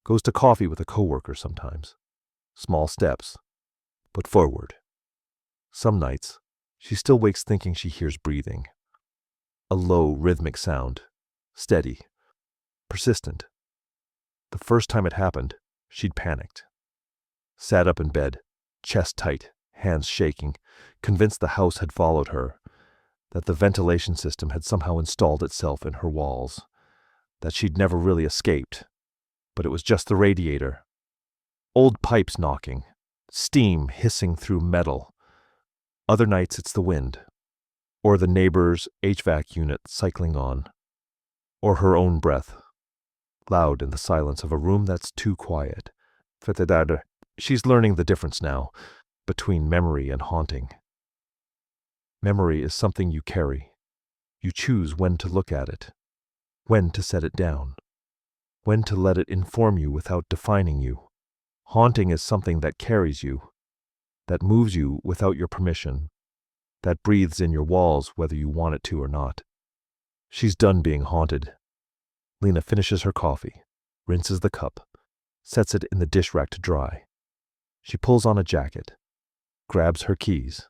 Goes to coffee with a coworker sometimes. Small steps. But forward. Some nights, she still wakes thinking she hears breathing. A low, rhythmic sound. Steady. Persistent. The first time it happened, she'd panicked. Sat up in bed, chest tight, hands shaking, convinced the house had followed her, that the ventilation system had somehow installed itself in her walls, that she'd never really escaped, but it was just the radiator. Old pipes knocking, steam hissing through metal. Other nights it's the wind, or the neighbor's HVAC unit cycling on, or her own breath, loud in the silence of a room that's too quiet. She's learning the difference now between memory and haunting. Memory is something you carry. You choose when to look at it, when to set it down, when to let it inform you without defining you. Haunting is something that carries you, that moves you without your permission, that breathes in your walls whether you want it to or not. She's done being haunted. Lena finishes her coffee, rinses the cup, sets it in the dish rack to dry. She pulls on a jacket, grabs her keys,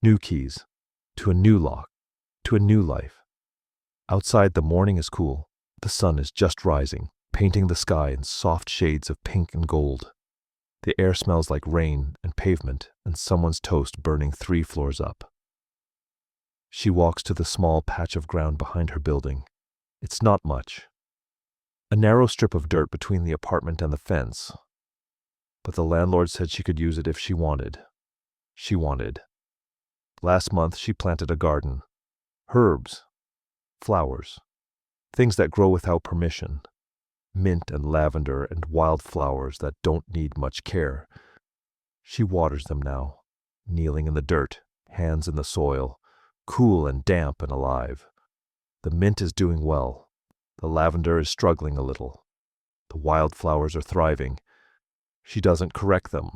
new keys, to a new lock, to a new life. Outside the morning is cool. The sun is just rising, painting the sky in soft shades of pink and gold. The air smells like rain and pavement and someone's toast burning 3 floors up. She walks to the small patch of ground behind her building. It's not much. A narrow strip of dirt between the apartment and the fence. But the landlord said she could use it if she wanted. She wanted. Last month she planted a garden. Herbs. Flowers. Things that grow without permission. Mint and lavender and wildflowers that don't need much care. She waters them now, kneeling in the dirt, hands in the soil, cool and damp and alive. The mint is doing well. The lavender is struggling a little. The wildflowers are thriving. She doesn't correct them,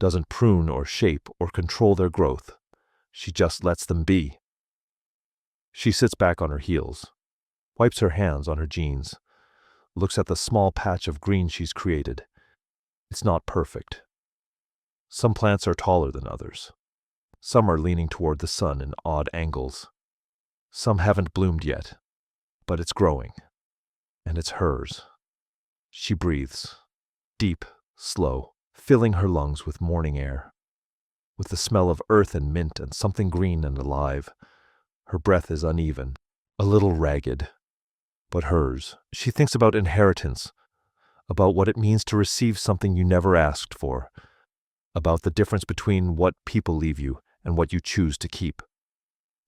doesn't prune or shape or control their growth. She just lets them be. She sits back on her heels, wipes her hands on her jeans, looks at the small patch of green she's created. It's not perfect. Some plants are taller than others. Some are leaning toward the sun in odd angles. Some haven't bloomed yet, but it's growing, and it's hers. She breathes, deep, slow, filling her lungs with morning air. With the smell of earth and mint and something green and alive. Her breath is uneven, a little ragged, but hers. She thinks about inheritance, about what it means to receive something you never asked for, about the difference between what people leave you and what you choose to keep.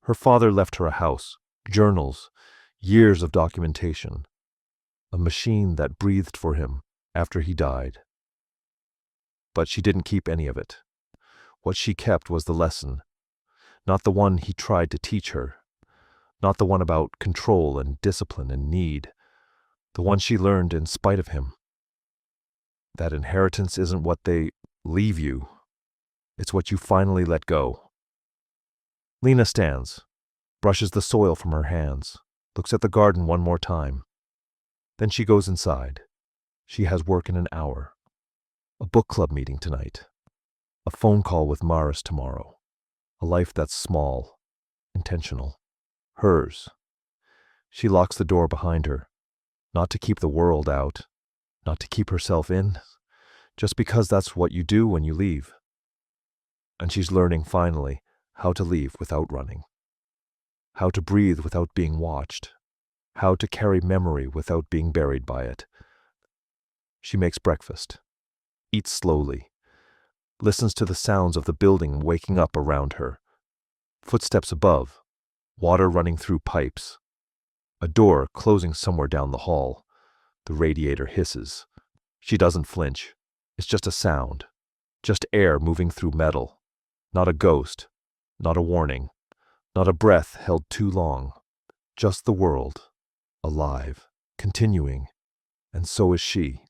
Her father left her a house, journals, years of documentation, a machine that breathed for him after he died. But she didn't keep any of it. What she kept was the lesson, not the one he tried to teach her, not the one about control and discipline and need, the one she learned in spite of him. That inheritance isn't what they leave you, it's what you finally let go. Lena stands, brushes the soil from her hands, looks at the garden one more time. Then she goes inside. She has work in an hour. A book club meeting tonight. A phone call with Maris tomorrow. A life that's small, intentional. Hers. She locks the door behind her, not to keep the world out, not to keep herself in, just because that's what you do when you leave. And she's learning, finally, how to leave without running. How to breathe without being watched. How to carry memory without being buried by it. She makes breakfast, eats slowly, listens to the sounds of the building waking up around her. Footsteps above, water running through pipes. A door closing somewhere down the hall. The radiator hisses. She doesn't flinch. It's just a sound. Just air moving through metal. Not a ghost. Not a warning. Not a breath held too long. Just the world. Alive. Continuing. And so is she.